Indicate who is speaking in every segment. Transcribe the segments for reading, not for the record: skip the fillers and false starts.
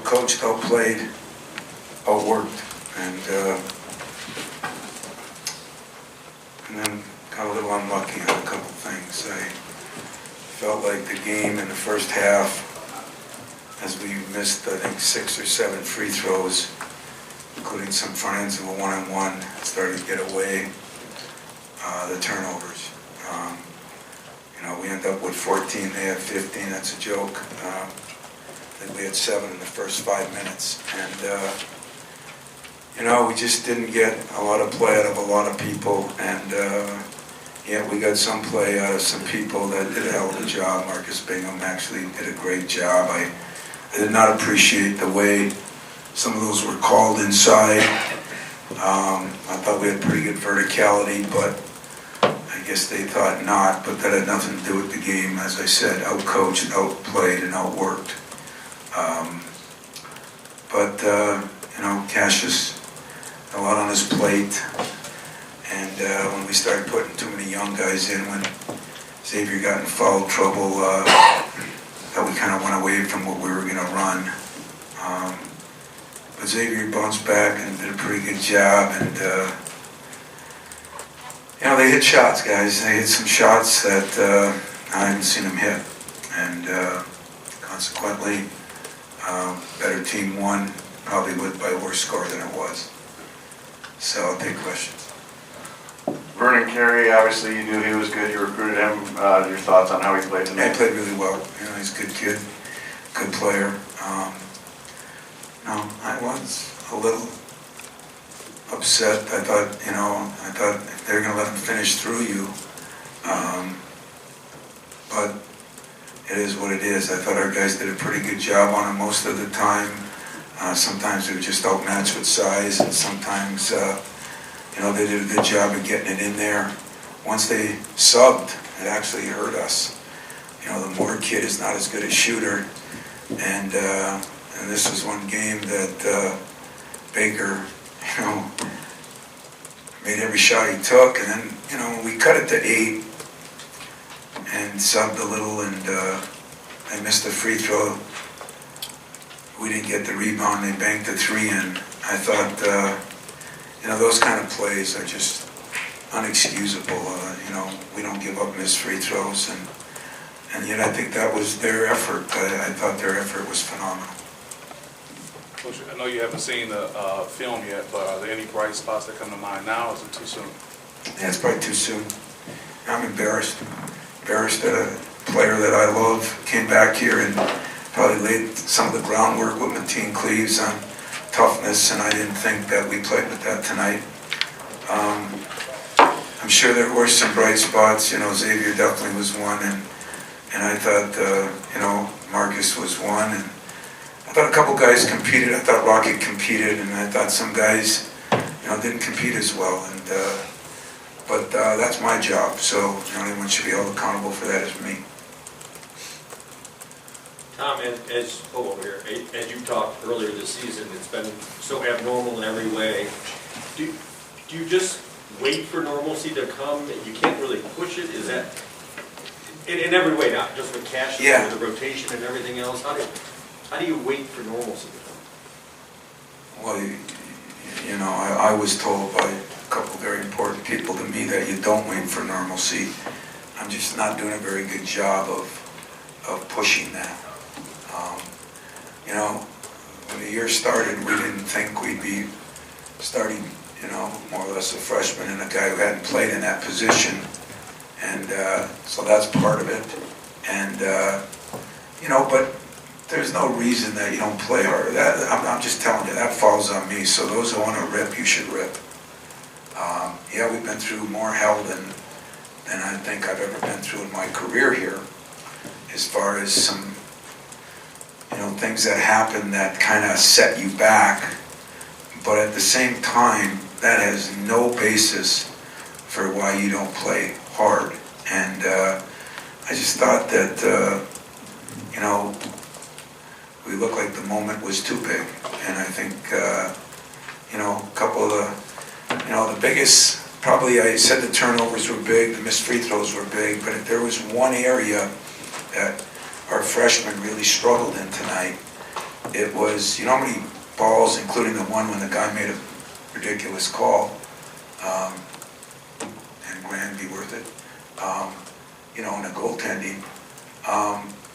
Speaker 1: outcoached, outplayed, outworked, and then got a little unlucky on a couple things. I felt like the game in the first half, as we missed, I think, 6 or 7 free throws, including some front ends of a one-on-one, started to get away, the turnovers. We end up with 14, they had 15, that's a joke. I think we had 7 in the first 5 minutes. And, we just didn't get a lot of play out of a lot of people. And, we got some play out of some people that did a hell of a job. Marcus Bingham actually did a great job. I did not appreciate the way some of those were called inside. I thought we had pretty good verticality, but I guess they thought not, but that had nothing to do with the game. As I said, outcoached, outplayed, and outworked. Cassius had a lot on his plate, and when we started putting too many young guys in, when Xavier got in foul trouble, that we kind of went away from what we were going to run. But Xavier bounced back and did a pretty good job, and they hit shots, guys. They hit some shots that I haven't seen them hit. And consequently, better team won, probably by a worse score than it was. So I'll take questions.
Speaker 2: Vernon Carey, obviously you knew he was good. You recruited him. Your thoughts on how he played tonight?
Speaker 1: He played really well. He's a good kid, good player. I was a little upset. I thought if they're going to let him finish through you, but it is what it is. I thought our guys did a pretty good job on him most of the time. Sometimes they were just outmatched with size, and sometimes, they did a good job of getting it in there. Once they subbed, it actually hurt us. The Moore kid is not as good a shooter, and this was one game that Baker, made every shot he took, and then, we cut it to 8 and subbed a little, and they missed the free throw. We didn't get the rebound, they banked the 3 in. I thought, those kind of plays are just unexcusable. We don't give up missed free throws, and yet I think that was their effort. I thought their effort was phenomenal.
Speaker 3: Coach, I know you haven't seen the film yet, but are there any bright spots that come to mind now, or is it too soon?
Speaker 1: Yeah, it's probably too soon. I'm embarrassed that a player that I love came back here and probably laid some of the groundwork with Mateen Cleaves on toughness, and I didn't think that we played with that tonight. I'm sure there were some bright spots. Xavier definitely was one, and I thought, Marcus was one, and I thought a couple guys competed. I thought Rocket competed, and I thought some guys, didn't compete as well. But that's my job, so anyone should be held accountable for that is me.
Speaker 4: Tom, as you talked earlier this season, it's been so abnormal in every way. Do you just wait for normalcy to come? You can't really push it? Is that in every way, not just with cash, with the rotation and everything else? How do you wait for normalcy to come?
Speaker 1: Well, I was told by a couple of very important people to me that you don't wait for normalcy. I'm just not doing a very good job of pushing that. When the year started, we didn't think we'd be starting, more or less a freshman and a guy who hadn't played in that position. And so that's part of it. And, but there's no reason that you don't play harder. I'm just telling you, that falls on me. So those who want to rip, you should rip. We've been through more hell than I think I've ever been through in my career here, as far as some, things that happen that kind of set you back. But at the same time, that has no basis for why you don't play hard. And I just thought that, we looked like the moment was too big. And I think, a couple of the biggest, probably I said the turnovers were big, the missed free throws were big, but if there was one area that our freshmen really struggled in tonight, it was, you know how many balls, including the one when the guy made a ridiculous call, and Grand be worth it, you know, in the goaltending,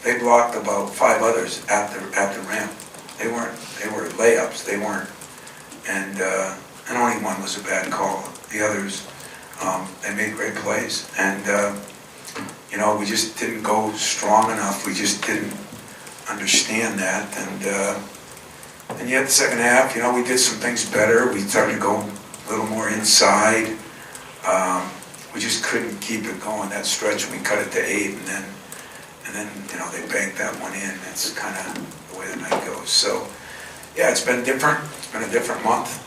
Speaker 1: they blocked about 5 others at the rim. They were layups, they weren't, and only one was a bad call. The others, they made great plays, and you know, we just didn't go strong enough. We just didn't understand that, and yet the second half, you know, we did some things better. We started to go a little more inside. We just couldn't keep it going that stretch. We cut it to 8, and then you know, they banked that one in. That's kind of the way the night goes. So yeah, it's been different. It's been a different month,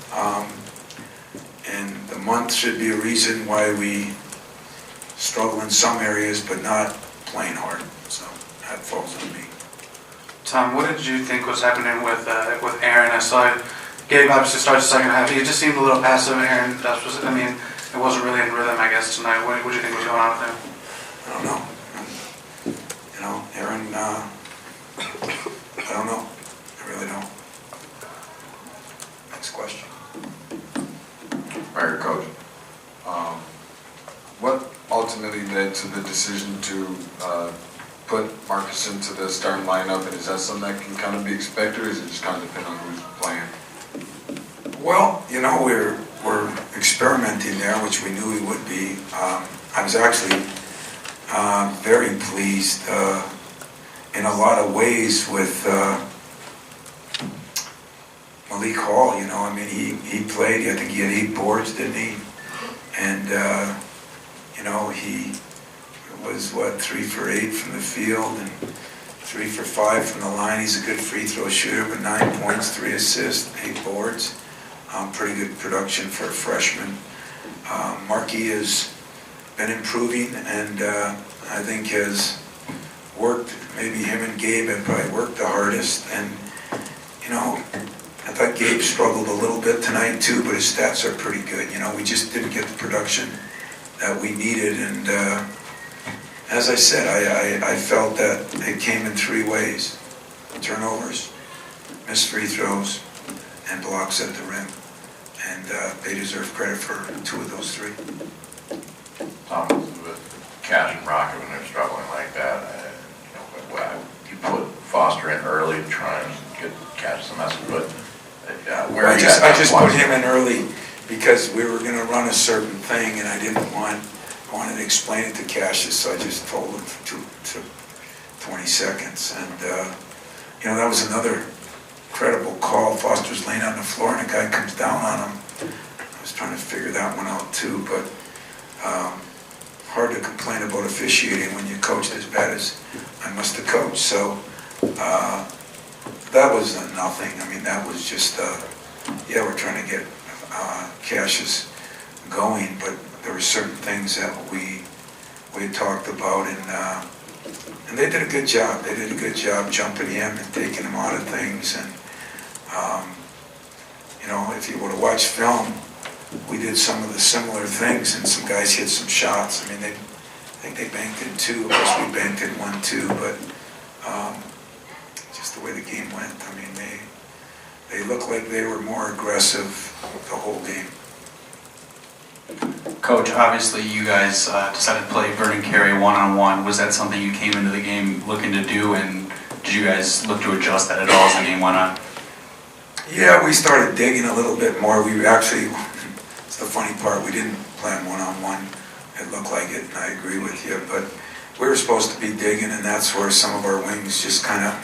Speaker 1: and the month should be a reason why we struggle in some areas, but not playing hard. So that falls on me.
Speaker 5: Tom, what did you think was happening with Aaron? I saw Gabe obviously started the second half. He just seemed a little passive. Aaron, I mean, it wasn't really in rhythm, I guess, tonight. What do you think was going on with him?
Speaker 1: I don't know. You know, Aaron, I don't know. I really don't. Next question.
Speaker 6: Fire coach. What ultimately led to the decision to put Marcus into the starting lineup, and is that something that can kind of be expected, or is it just kind of depend on who's playing?
Speaker 1: Well, you know, we're experimenting there, which we knew we would be. I was actually very pleased in a lot of ways with Malik Hall. You know, I mean, he played. I think he had 8 boards, didn't he? And you know, he was 3 for 8 from the field and 3 for 5 from the line. He's a good free throw shooter, but 9 points, 3 assists, 8 boards. Pretty good production for a freshman. Markey has been improving, and I think has worked. Maybe him and Gabe have probably worked the hardest. And you know, I thought Gabe struggled a little bit tonight too, but his stats are pretty good. You know, we just didn't get the production that we needed, and as I said, I felt that it came in 3 ways: turnovers, missed free throws, and blocks at the rim. And they deserve credit for 2 of those 3.
Speaker 7: Tom, with Cash and Rocket when they're struggling like that, you know, you put Foster in early to try and get Cash some message, but where
Speaker 1: I just put him in early because we were going to run a certain thing, and I wanted to explain it to Cassius, so I just told him for 20 seconds. And you know, that was another incredible call. Foster's laying on the floor, and a guy comes down on him. I was trying to figure that one out too, but hard to complain about officiating when you coached as bad as I must have coached. So that was nothing. I mean, that was just, yeah, we're trying to get Cassius going, but there were certain things that we had talked about, and they did a good job. They did a good job jumping him and taking him out of things. And you know, if you were to watch film, we did some of the similar things, and some guys hit some shots. I mean, I think they banked in 2. Of course, we banked in 1 too, but just the way the game went. I mean, they looked like they were more aggressive the whole game.
Speaker 8: Coach, obviously you guys decided to play Vernon Carey one-on-one. Was that something you came into the game looking to do, and did you guys look to adjust that at all as the game went on?
Speaker 1: Yeah, we started digging a little bit more. We actually, it's the funny part, we didn't plan one-on-one. It looked like it, and I agree with you, but we were supposed to be digging, and that's where some of our wings just kind of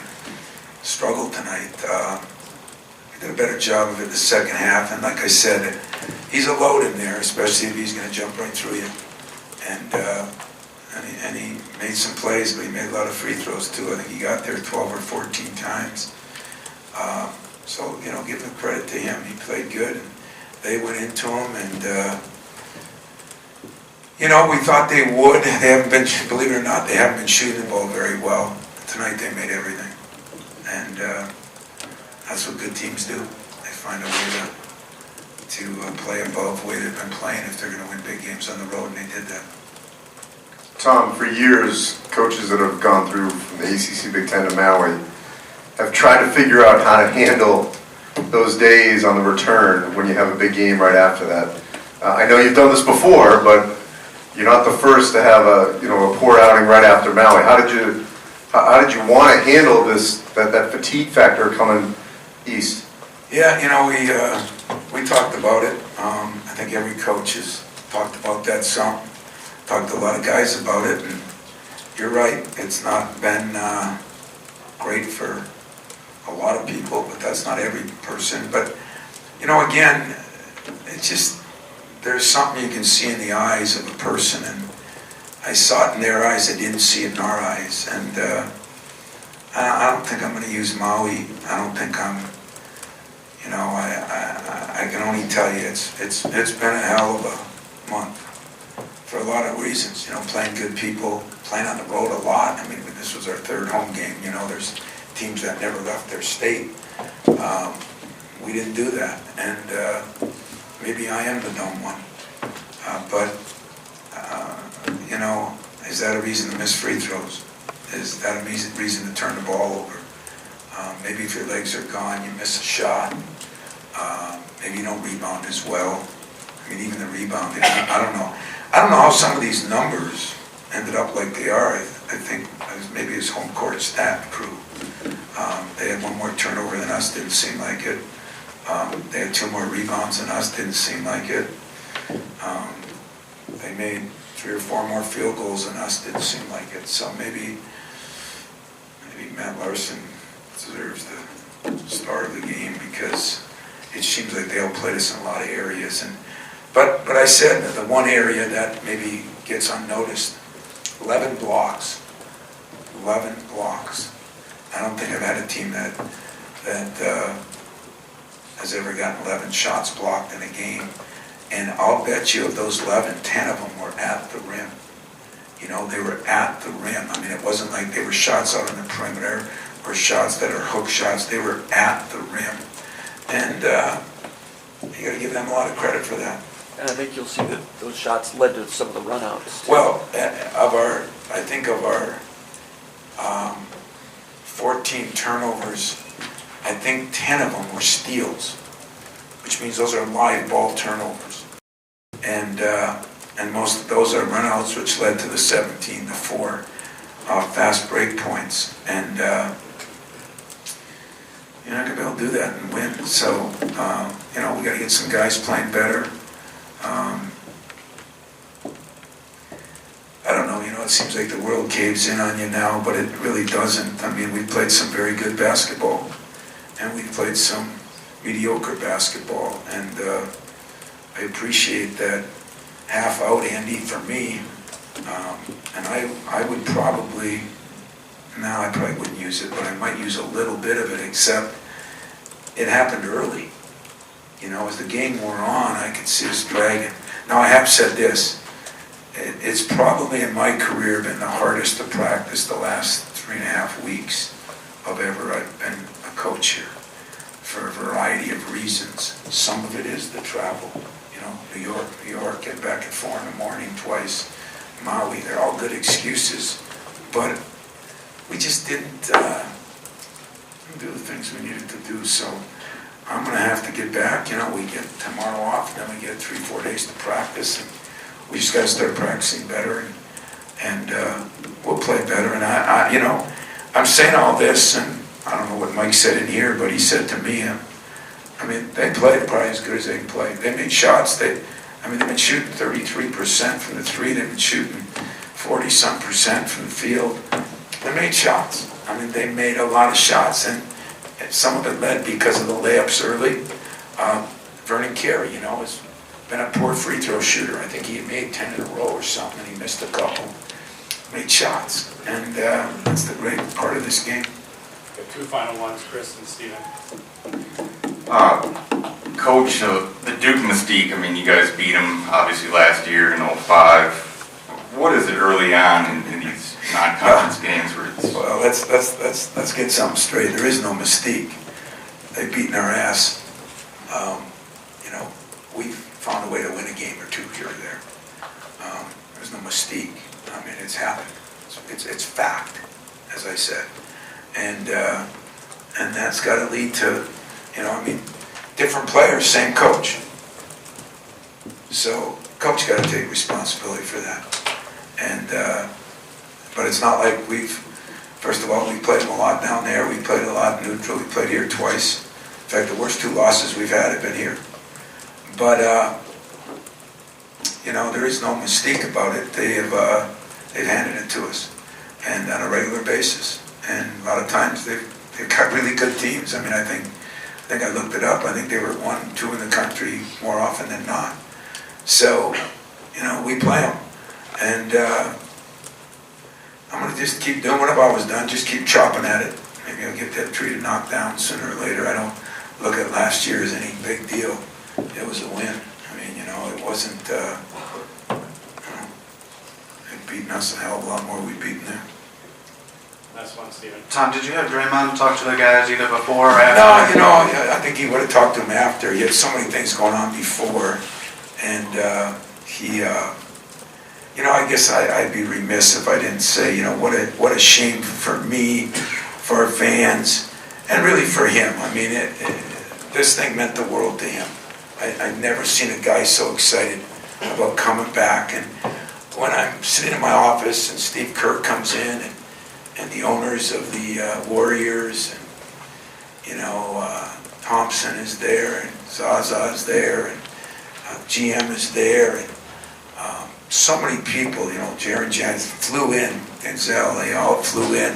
Speaker 1: struggled tonight. We did a better job of it the second half, and like I said, he's a load in there, especially if he's going to jump right through you. And he made some plays, but he made a lot of free throws too. I think he got there 12 or 14 times. So, you know, give him credit to him. He played good, and they went into him, and you know, we thought they would. They haven't been, believe it or not, they haven't been shooting the ball very well. Tonight they made everything, and that's what good teams do. They find a way to play above the way they've been playing if they're going to win big games on the road, and they did that.
Speaker 6: Tom, for years, coaches that have gone through from the ACC Big Ten to Maui,
Speaker 9: have tried to figure out how to handle those days on the return when you have a big game right after that. I know you've done this before, but you're not the first to have a poor outing right after Maui. How did you want to handle that fatigue factor coming east?
Speaker 1: Yeah, we talked about it. I think every coach has talked about that some. Talked to a lot of guys about it, and you're right. It's not been great for a lot of people, but that's not every person. But again, it's just there's something you can see in the eyes of a person, and I saw it in their eyes. I didn't see it in our eyes, and I don't think I'm going to use Maui. I don't think I'm. I can only tell you it's been a hell of a month for a lot of reasons. Playing good people, playing on the road a lot. I mean, this was our third home game. There's teams that never left their state. We didn't do that, and maybe I am the dumb one. But is that a reason to miss free throws? Is that a reason to turn the ball over? Maybe if your legs are gone, you miss a shot. Maybe you don't rebound as well. I mean, even the rebounding, I don't know. I don't know how some of these numbers ended up like they are. I think maybe his home court stat crew. They had one more turnover than us, didn't seem like it. They had 2 more rebounds than us, didn't seem like it. They made 3 or 4 more field goals than us, didn't seem like it. So maybe Matt Larson deserves the start of the game because it seems like they outplayed us in a lot of areas. But I said that the one area that maybe gets unnoticed, 11 blocks. 11 blocks. I don't think I've had a team that has ever gotten 11 shots blocked in a game. And I'll bet you of those 11, 10 of them were at the rim. They were at the rim. I mean, it wasn't like they were shots out on the perimeter or shots that are hook shots. They were at the rim. And you got to give them a lot of credit for that.
Speaker 10: And I think you'll see that those shots led to some of the runouts.
Speaker 1: Well, I think of our 14 turnovers, I think 10 of them were steals, which means those are live ball turnovers. And most of those are runouts, which led to the 17-4 fast break points. And you're not going to be able to do that and win. So, we got to get some guys playing better. I don't know, it seems like the world caves in on you now, but it really doesn't. I mean, we played some very good basketball, and we played some mediocre basketball, and I appreciate that half out Andy for me, and I would probably, I probably wouldn't use it, but I might use a little bit of it, except it happened early. As the game wore on, I could see us dragging. Now, I have said this. It's probably in my career been the hardest to practice the last 3.5 weeks of ever I've been a coach here for a variety of reasons. Some of it is the travel. New York, get back at 4 in the morning twice. Maui, they're all good excuses. But we just didn't do the things we needed to do. So I'm going to have to get back. We get tomorrow off, and then we get 3-4 days to practice. And we just got to start practicing better, and we'll play better. And I'm saying all this, and I don't know what Mike said in here, but he said to me, they played probably as good as they can play. They made shots. They've been shooting 33% from the 3. They've been shooting 40-some% from the field. They made shots. They made a lot of shots, and some of it led because of the layups early. Vernon Kerr, has been a poor free throw shooter. I think he had made 10 in a row or something, and he missed a couple. Made shots, and that's the great part of this game.
Speaker 3: The 2 final ones, Chris and Steven.
Speaker 11: Coach, the Duke Mystique, you guys beat them obviously last year in 05. What is it early on in these non-conference games where it's...
Speaker 1: Well, let's get something straight. There is no mystique. They've beaten our ass. We found a way to win a game or 2 here or there. There's no mystique. It's happened. It's fact, as I said. And And that's got to lead to, different players, same coach. So coach got to take responsibility for that. And, but it's not like first of all, we played them a lot down there. We played a lot neutral. We played here twice. In fact, the worst 2 losses we've had have been here. But, there is no mystique about it. They've handed it to us, and on a regular basis. And a lot of times they've got really good teams. I think I looked it up. I think they were 1, 2 in the country more often than not. So, we play them. And I'm going to just keep doing what I've always done, just keep chopping at it. Maybe I'll get that tree to knock down sooner or later. I don't look at last year as any big deal. It was a win. It wasn't, they'd beaten us a hell of a lot more we'd beaten them.
Speaker 3: That's fun, Steven.
Speaker 5: Tom, did you have Draymond talk to the guys either before or
Speaker 1: No,
Speaker 5: after?
Speaker 1: I think he would have talked to him after. He had so many things going on before, and I guess I'd be remiss if I didn't say, what a shame for me, for our fans, and really for him. This thing meant the world to him. I've never seen a guy so excited about coming back. And when I'm sitting in my office and Steve Kerr comes in and the owners of the Warriors, and Thompson is there, and Zaza is there, and GM is there, and so many people, Jaren Jackson flew in, Denzel, they all flew in.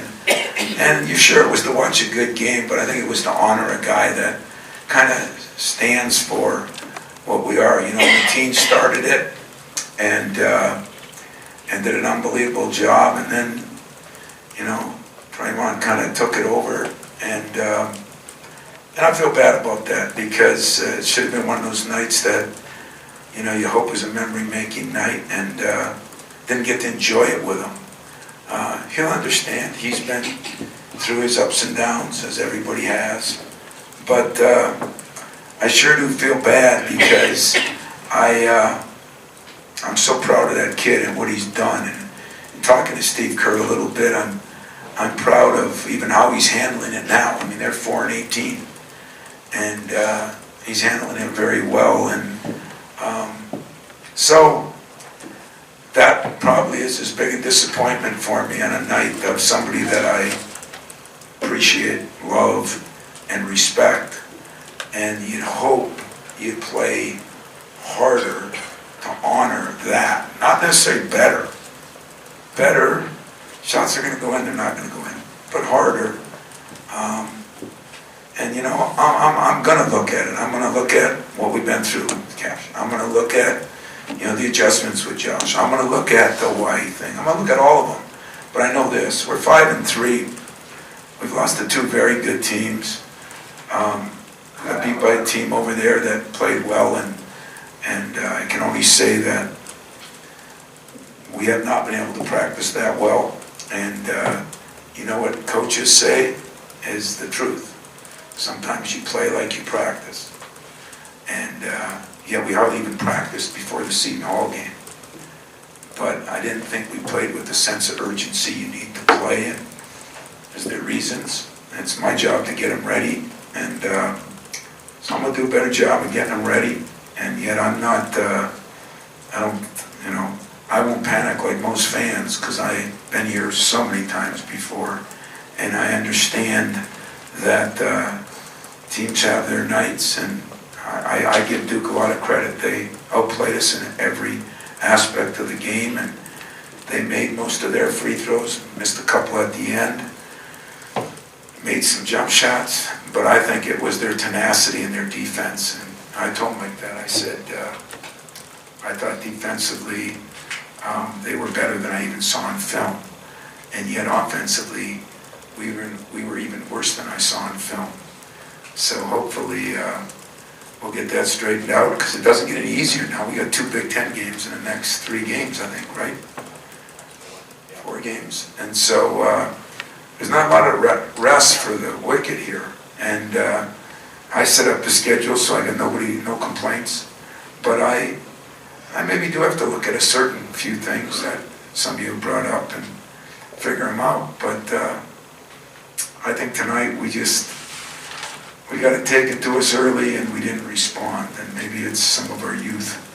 Speaker 1: And you're sure it was to watch a good game, but I think it was to honor a guy that kind of stands for what we are. The team started it and did an unbelievable job, and then, Draymond kind of took it over, and I feel bad about that because it should have been one of those nights that, you hope is a memory-making night, and didn't get to enjoy it with him. He'll understand. He's been through his ups and downs, as everybody has. But I sure do feel bad because I'm so proud of that kid and what he's done. And talking to Steve Kerr a little bit, I'm proud of even how he's handling it now. They're 4-18, and he's handling it very well. And so that probably is as big a disappointment for me on a night of somebody that I appreciate, love, and respect. And you'd hope you'd play harder to honor that. Not necessarily better. Better, shots are going to go in, they're not going to go in. But harder. And I'm going to look at it. I'm going to look at what we've been through with Cash. I'm going to look at, the adjustments with Josh. I'm going to look at the Hawaii thing. I'm going to look at all of them. But I know this, we're 5-3. We've lost to 2 very good teams. Got beat by a team over there that played well, and I can only say that we have not been able to practice that well. And what coaches say is the truth. Sometimes you play like you practice. And yet we hardly even practiced before the Seton Hall game. But I didn't think we played with the sense of urgency you need to play in. There's their reasons. It's my job to get them ready. And so I'm going to do a better job of getting them ready. And yet I'm not, I won't panic like most fans because I've been here so many times before. And I understand that teams have their nights, and I give Duke a lot of credit. They outplayed us in every aspect of the game, and they made most of their free throws, missed a couple at the end, made some jump shots, but I think it was their tenacity and their defense. And I told them like that. I said, I thought defensively they were better than I even saw in film, and yet offensively we were even worse than I saw in film. So hopefully we'll get that straightened out, because it doesn't get any easier now. We got 2 Big Ten games in the next 3 games, I think, right? 4 games. And so there's not a lot of rest for the wicked here. And I set up the schedule so I got no complaints. But I maybe do have to look at a certain few things that some of you brought up and figure them out. But I think tonight we just we got to take it to us early and we didn't respond, and maybe it's some of our youth.